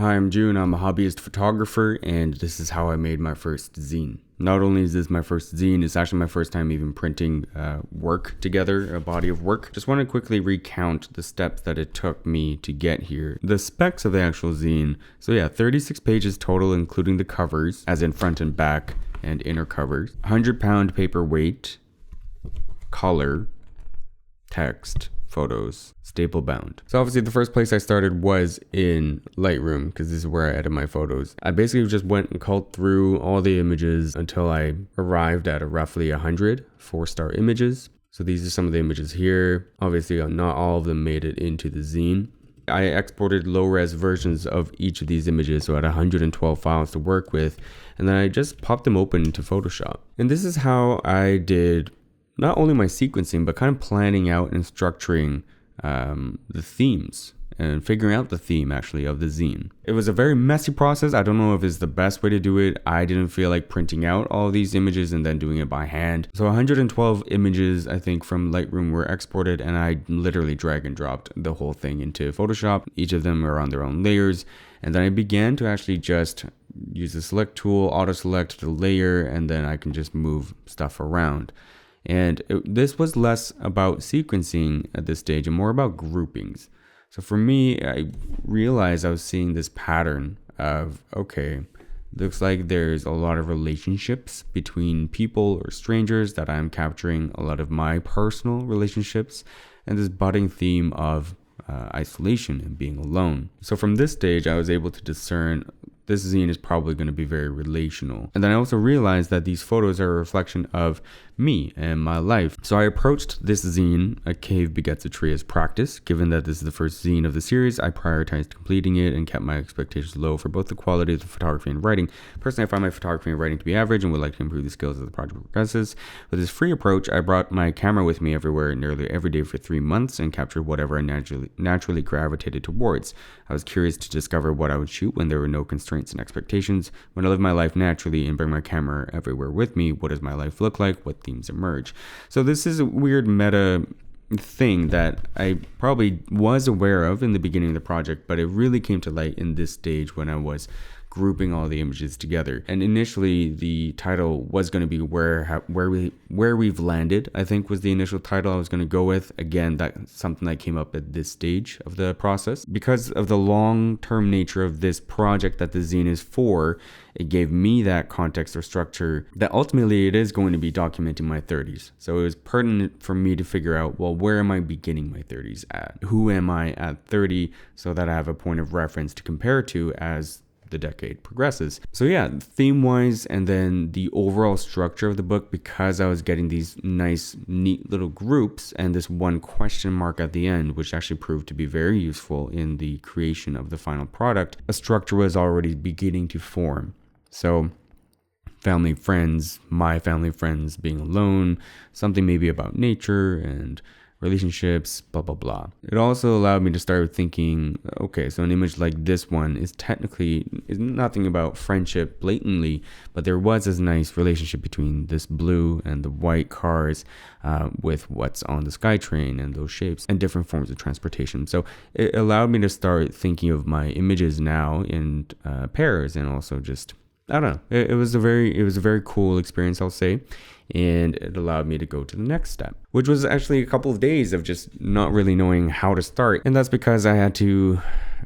Hi, I'm June. I'm a hobbyist photographer, and this is how I made my first zine. Not only is this my first zine, it's actually my first time even printing work together, a body of work. Just want to quickly recount the steps that it took me to get here. The specs of the actual zine. So yeah, 36 pages total, including the covers, as in front and back and inner covers. 100-pound paper weight, color, text, photos, staple bound. So obviously the first place I started was in Lightroom because this is where I edit my photos. I basically just went and culled through all the images until I arrived at a roughly 100 4-star images. So these are some of the images here. Obviously not all of them made it into the zine. I exported low-res versions of each of these images, so I had 112 files to work with, and then I just popped them open into Photoshop. And this is how I did not only my sequencing, but kind of planning out and structuring the themes and figuring out the theme actually of the zine. It was a very messy process. I don't know if it's the best way to do it. I didn't feel like printing out all these images and then doing it by hand. So 112 images, I think, from Lightroom were exported, and I literally drag and dropped the whole thing into Photoshop. Each of them are on their own layers. And then I began to actually just use the select tool, auto select the layer, and then I can just move stuff around. And this was less about sequencing at this stage and more about groupings. So for me, I realized I was seeing this pattern of, okay, looks like there's a lot of relationships between people or strangers that I'm capturing, a lot of my personal relationships, and this budding theme of isolation and being alone. So from this stage, I was able to discern this zine is probably going to be very relational. And then I also realized that these photos are a reflection of me and my life. So I approached this zine, A Cave Begets a Tree, as practice. Given that this is the first zine of the series, I prioritized completing it and kept my expectations low for both the quality of the photography and writing. Personally, I find my photography and writing to be average and would like to improve the skills as the project progresses. With this free approach, I brought my camera with me everywhere, nearly every day for 3 months, and captured whatever I naturally gravitated towards. I was curious to discover what I would shoot when there were no constraints and expectations. When I live my life naturally and bring my camera everywhere with me, what does my life look like? What themes emerge? So this is a weird meta thing that I probably was aware of in the beginning of the project, but it really came to light in this stage when I was grouping all the images together. And initially the title was going to be where we've landed, I think, was the initial title I was going to go with. Again, that's something that came up at this stage of the process. Because of the long-term nature of this project that the zine is for, it gave me that context or structure that ultimately it is going to be documenting my 30s. So it was pertinent for me to figure out, well, where am I beginning my 30s at? Who am I at 30, so that I have a point of reference to compare to as the decade progresses. So yeah, theme-wise, and then the overall structure of the book, because I was getting these nice, neat little groups and this one question mark at the end, which actually proved to be very useful in the creation of the final product, a structure was already beginning to form. So family, friends, my family, friends, being alone, something maybe about nature and relationships, blah, blah, blah. It also allowed me to start thinking, okay, so an image like this one is nothing about friendship blatantly, but there was this nice relationship between this blue and the white cars with what's on the SkyTrain and those shapes and different forms of transportation. So it allowed me to start thinking of my images now in pairs, and also just, I don't know, it was a very cool experience, I'll say. And it allowed me to go to the next step, which was actually a couple of days of just not really knowing how to start. And that's because I had to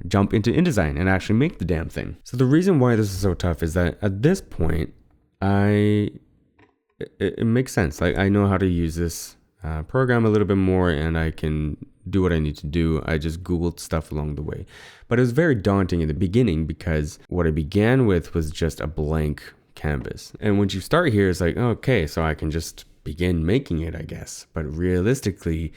jump into InDesign and actually make the damn thing. So the reason why this is so tough is that at this point, it makes sense. Like, I know how to use this program a little bit more, and I can do what I need to do. I just Googled stuff along the way. But it was very daunting in the beginning because what I began with was just a blank canvas. And once you start here, it's like, okay, so I can just begin making it, I guess. But realistically,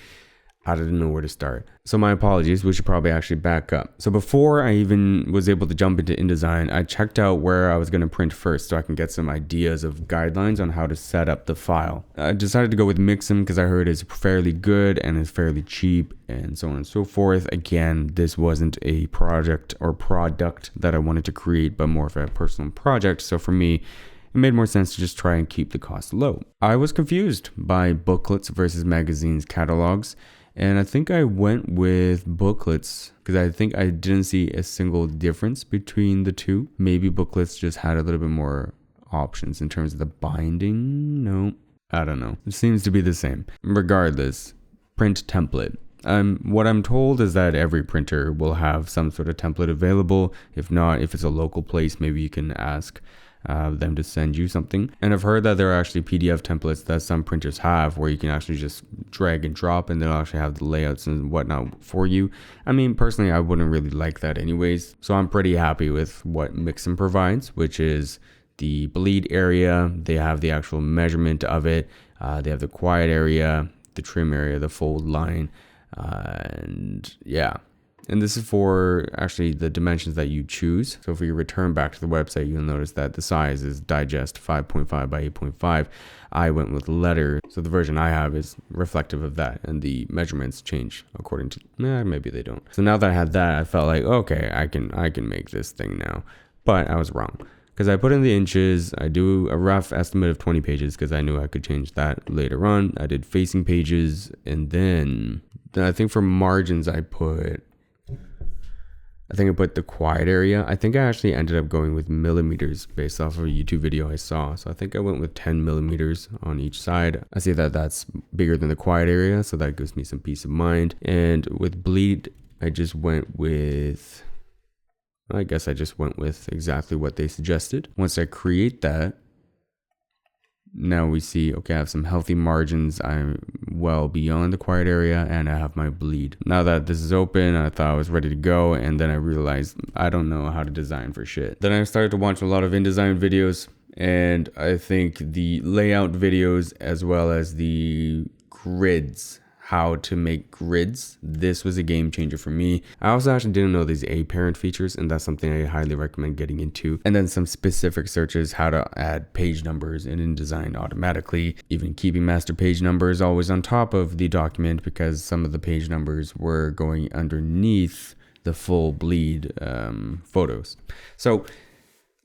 I didn't know where to start. So my apologies, we should probably actually back up. So before I even was able to jump into InDesign, I checked out where I was going to print first so I can get some ideas of guidelines on how to set up the file. I decided to go with Mixam because I heard it's fairly good and it's fairly cheap and so on and so forth. Again, this wasn't a project or product that I wanted to create, but more of a personal project. So for me, it made more sense to just try and keep the cost low. I was confused by booklets versus magazines catalogs. And I think I went with booklets because I think I didn't see a single difference between the two. Maybe booklets just had a little bit more options in terms of the binding. No, I don't know. It seems to be the same. Regardless, print template. What I'm told is that every printer will have some sort of template available. If not, if it's a local place, maybe you can ask them to send you something. And I've heard that there are actually PDF templates that some printers have where you can actually just drag and drop and they'll actually have the layouts and whatnot for you. I mean, personally, I wouldn't really like that anyways. So I'm pretty happy with what Mixam provides, which is the bleed area. They have the actual measurement of it. They have the quiet area, the trim area, the fold line. And yeah, and this is for actually the dimensions that you choose. So if we return back to the website, you'll notice that the size is digest 5.5 by 8.5. I went with letter, so the version I have is reflective of that, and the measurements change according to maybe they don't. So now that I had that, I felt like okay, I can make this thing now, but I was wrong. Because I put in the inches, I do a rough estimate of 20 pages because I knew I could change that later on. I did facing pages, and then I think for margins I put the quiet area. I think I actually ended up going with millimeters based off of a YouTube video I saw. So I think I went with 10 millimeters on each side. I see that that's bigger than the quiet area, so that gives me some peace of mind. And with bleed, I guess I just went with exactly what they suggested. Once I create that, now we see, okay, I have some healthy margins. I'm well beyond the quiet area and I have my bleed. Now that this is open, I thought I was ready to go. And then I realized I don't know how to design for shit. Then I started to watch a lot of InDesign videos. And I think the layout videos as well as the grids, how to make grids, this was a game changer for me. I also actually didn't know these apparent features, and that's something I highly recommend getting into. And then some specific searches, how to add page numbers in InDesign automatically, even keeping master page numbers always on top of the document because some of the page numbers were going underneath the full bleed photos. So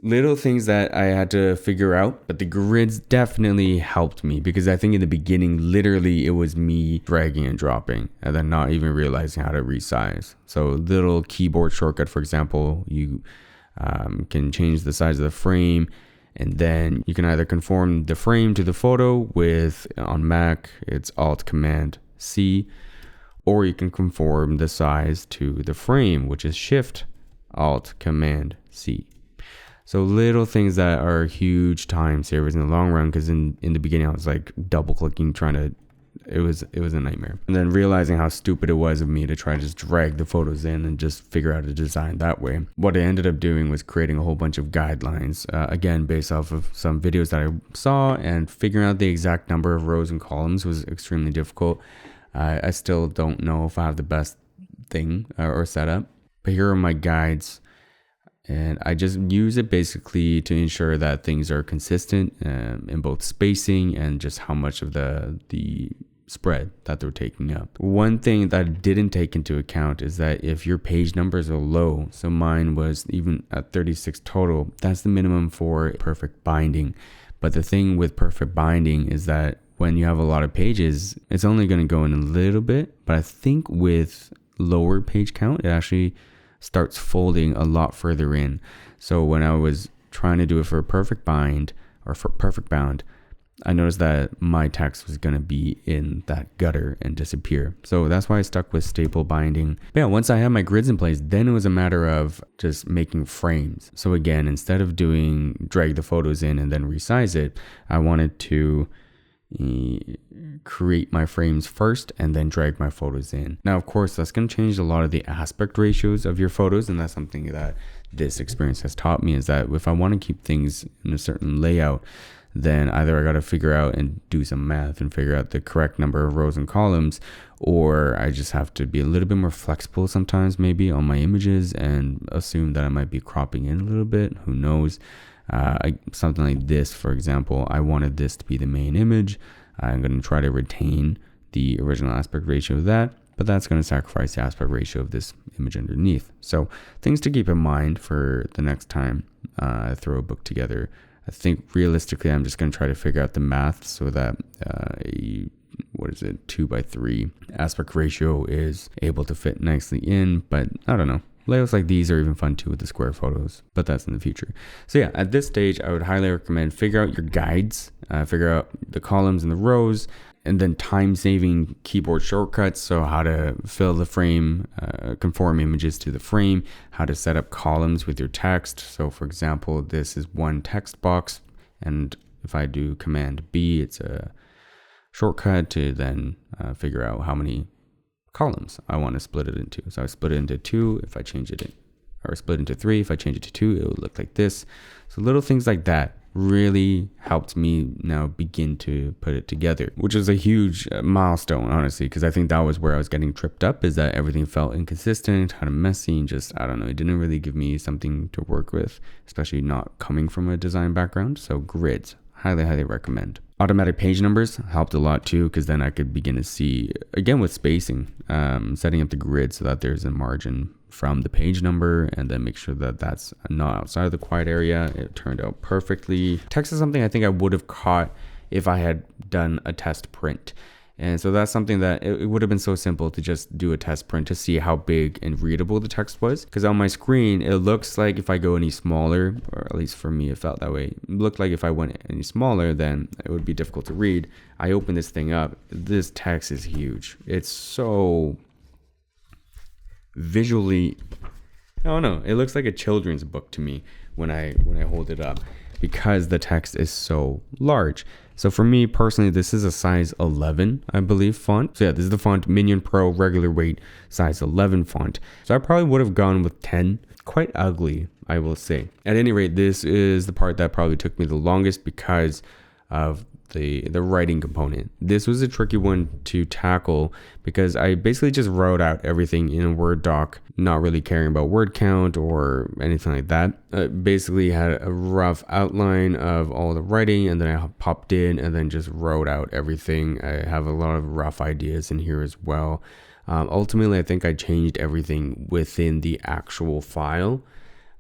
little things that I had to figure out, but the grids definitely helped me because I think in the beginning, literally it was me dragging and dropping and then not even realizing how to resize. So little keyboard shortcut, for example, you can change the size of the frame, and then you can either conform the frame to the photo with, on Mac, it's Alt-Command-C, or you can conform the size to the frame, which is Shift-Alt-Command-C. So little things that are huge time savers in the long run, because in the beginning I was like double clicking it was a nightmare. And then realizing how stupid it was of me to try to just drag the photos in and just figure out a design that way. What I ended up doing was creating a whole bunch of guidelines, again based off of some videos that I saw, and figuring out the exact number of rows and columns was extremely difficult. I still don't know if I have the best thing or setup, but here are my guides. And I just use it basically to ensure that things are consistent in both spacing and just how much of the spread that they're taking up. One thing that I didn't take into account is that if your page numbers are low, so mine was even at 36 total, that's the minimum for perfect binding. But the thing with perfect binding is that when you have a lot of pages, it's only going to go in a little bit. But I think with lower page count, it actually starts folding a lot further in. So when I was trying to do it for perfect bind or for perfect bound, I noticed that my text was going to be in that gutter and disappear. So that's why I stuck with staple binding. But yeah, once I had my grids in place, then it was a matter of just making frames. So again, instead of doing drag the photos in and then resize it, I wanted to create my frames first and then drag my photos in. Now, of course, that's going to change a lot of the aspect ratios of your photos, and that's something that this experience has taught me, is that if I want to keep things in a certain layout, then either I got to figure out and do some math and figure out the correct number of rows and columns, or I just have to be a little bit more flexible sometimes maybe on my images and assume that I might be cropping in a little bit. Who knows? Something like this, for example, I wanted this to be the main image. I'm going to try to retain the original aspect ratio of that, but that's going to sacrifice the aspect ratio of this image underneath. So things to keep in mind for the next time I throw a book together. I think realistically, I'm just going to try to figure out the math so that what is it, 2:3. Aspect ratio is able to fit nicely in, but I don't know. Layouts like these are even fun too with the square photos, but that's in the future. So yeah, at this stage, I would highly recommend figure out your guides, figure out the columns and the rows, and then time-saving keyboard shortcuts. So how to fill the frame, conform images to the frame, how to set up columns with your text. So for example, this is one text box, and if I do Command B, it's a shortcut to then figure out how many columns I want to split it into. So I split it into 2. If I change it, or split into 3. If I change it to 2, it would look like this. So little things like that really helped me now begin to put it together, which is a huge milestone, honestly, because I think that was where I was getting tripped up, is that everything felt inconsistent, kind of messy, and just, I don't know, it didn't really give me something to work with, especially not coming from a design background. So grids, highly recommend. Automatic page numbers helped a lot too, because then I could begin to see, again with spacing, setting up the grid so that there's a margin from the page number, and then make sure that that's not outside of the quiet area. It turned out perfectly. Text is something I think I would have caught if I had done a test print. And so that's something that it would have been so simple to just do a test print to see how big and readable the text was. Because on my screen, it looks like if I go any smaller, or at least for me, it felt that way. It looked like if I went any smaller, then it would be difficult to read. I open this thing up. This text is huge. It's so visually, I don't know. It looks like a children's book to me when I hold it up, because the text is so large. So for me personally, this is a size 11, I believe, font. So yeah, this is the font Minion Pro regular weight size 11 font. So I probably would have gone with 10. Quite ugly, I will say. At any rate, this is the part that probably took me the longest because of the writing component. This was a tricky one to tackle because I basically just wrote out everything in a Word doc, not really caring about word count or anything like that. I basically had a rough outline of all the writing, and then I popped in and then just wrote out everything. I have a lot of rough ideas in here as well. Ultimately, I think I changed everything within the actual file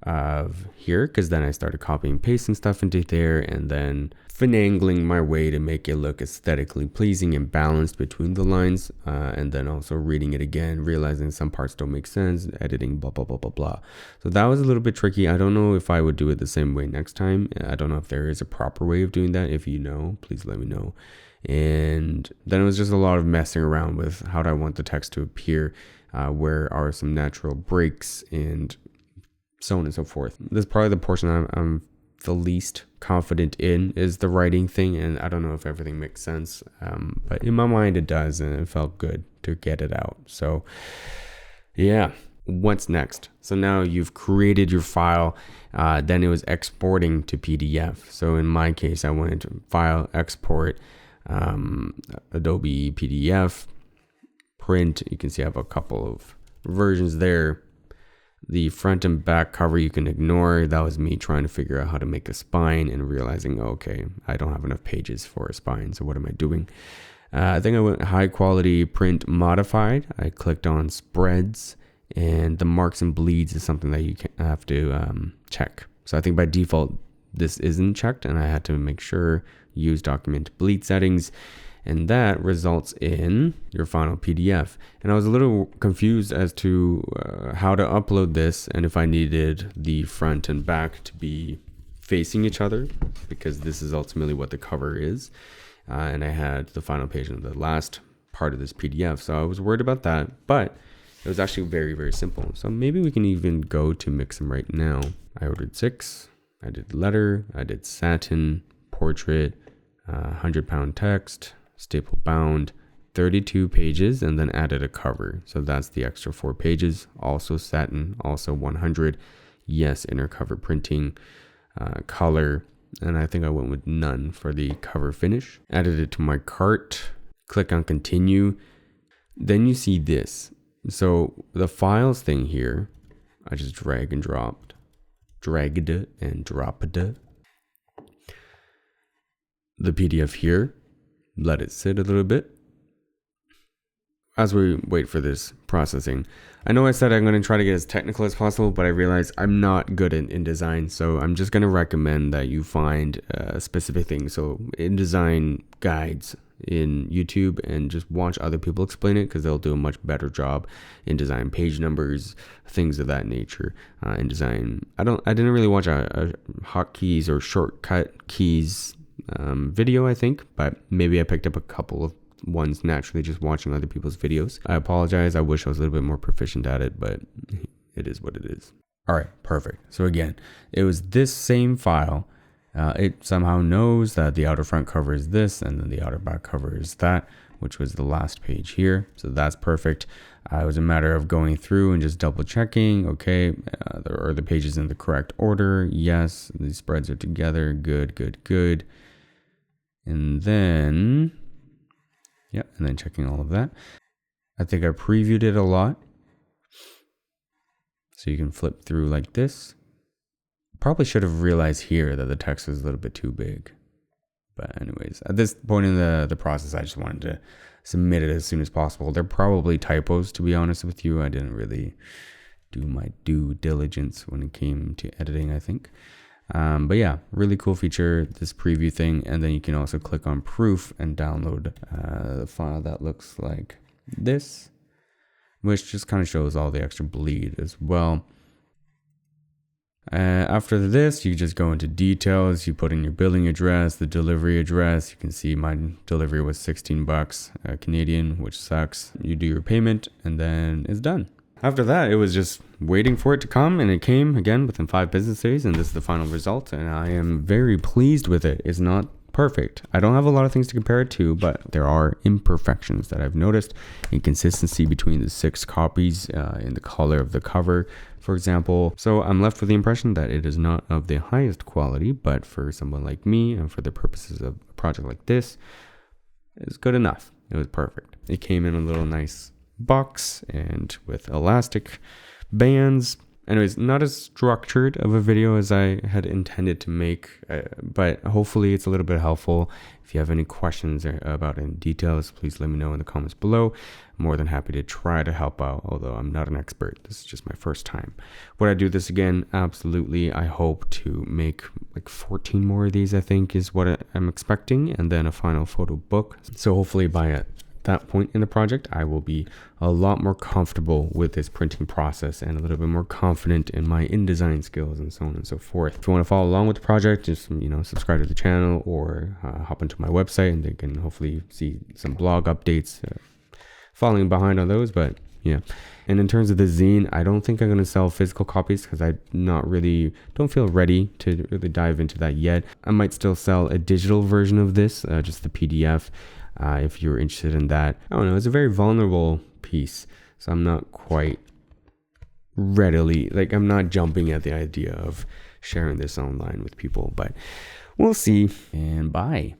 of here, because then I started copying and pasting stuff into there, and then finagling my way to make it look aesthetically pleasing and balanced between the lines, and then also reading it again, realizing some parts don't make sense, editing, blah blah blah blah blah. So that was a little bit tricky. I don't know if I would do it the same way next time. I don't know if there is a proper way of doing that. If you know, please let me know. And then it was just a lot of messing around with how do I want the text to appear, where are some natural breaks, and so on and so forth. This is probably the portion I'm the least confident in, is the writing thing, and I don't know if everything makes sense, but in my mind it does, and it felt good to get it out. So yeah, what's next? So now you've created your file, then it was exporting to PDF. So in my case, I went into File, Export, Adobe PDF, Print. You can see I have a couple of versions there. The front and back cover you can ignore. That was me trying to figure out how to make a spine and realizing, oh, okay, I don't have enough pages for a spine, so what am I doing? I think I went high quality print modified. I clicked on spreads, and the marks and bleeds is something that you have to check. So I think by default this isn't checked, and I had to make sure use document bleed settings, and that results in your final PDF. And I was a little confused as to how to upload this, and if I needed the front and back to be facing each other, because this is ultimately what the cover is. And I had the final page of the last part of this PDF. So I was worried about that, but it was actually very, very simple. So maybe we can even go to Mixam right now. I ordered 6. I did letter, I did satin, portrait, 100-pound text, staple bound, 32 pages, and then added a cover. So that's the extra 4 pages. Also satin, also 100. Yes, inner cover printing, color, and I think I went with none for the cover finish. Added it to my cart. Click on continue. Then you see this. So the files thing here, I just dragged and dropped the PDF here. Let it sit a little bit. as we wait for this processing, I know I said I'm going to try to get as technical as possible, but I realize I'm not good at InDesign, so I'm just going to recommend that you find specific things. So InDesign guides in YouTube and just watch other people explain it, because they'll do a much better job. InDesign page numbers, things of that nature. InDesign, I didn't really watch a hotkeys or shortcut keys video, I think, but maybe I picked up a couple of ones naturally just watching other people's videos. I apologize. I wish I was a little bit more proficient at it, but it is what it is. All right, perfect. So again, it was this same file. It somehow knows that the outer front cover is this, and then the outer back cover is that, which was the last page here. So that's perfect. It was a matter of going through and just double checking. Okay, are the pages in the correct order? Yes. These spreads are together. Good, good, good. And then and then checking all of that. I think I previewed it a lot. So you can flip through like this. Probably should have realized here that the text was a little bit too big. But anyways, at this point in the process, I just wanted to submit it as soon as possible. They're probably typos, to be honest with you. I didn't really do my due diligence when it came to editing, I think. But yeah, really cool feature, this preview thing. And then you can also click on proof and download the file that looks like this, which just kind of shows all the extra bleed as well. After this, you just go into details. You put in your billing address, the delivery address. You can see my delivery was 16 bucks Canadian, which sucks. You do your payment and then it's done. After that, it was just waiting for it to come, and it came again within 5 business days, and this is the final result, and I am very pleased with it. It's not perfect. I don't have a lot of things to compare it to, but there are imperfections that I've noticed. Inconsistency between the 6 copies in the color of the cover, for example. So I'm left with the impression that it is not of the highest quality, but for someone like me and for the purposes of a project like this, it's good enough. It was perfect. It came in a little nice box and with elastic bands. Anyways, not as structured of a video as I had intended to make, but hopefully it's a little bit helpful. If you have any questions about any details, please let me know in the comments below. I'm more than happy to try to help out, although I'm not an expert. This is just my first time. Would I do this again? Absolutely. I hope to make like 14 more of these, I think is what I'm expecting, and then a final photo book. So hopefully by that point in the project, I will be a lot more comfortable with this printing process and a little bit more confident in my InDesign skills and so on and so forth. If you want to follow along with the project, just subscribe to the channel or hop into my website, and they can hopefully see some blog updates. Falling behind on those, but yeah. And in terms of the zine, I don't think I'm going to sell physical copies because I don't feel ready to really dive into that yet. I might still sell a digital version of this, just the PDF. If you're interested in that. I don't know, it's a very vulnerable piece, so I'm not quite readily, I'm not jumping at the idea of sharing this online with people, but we'll see, and bye.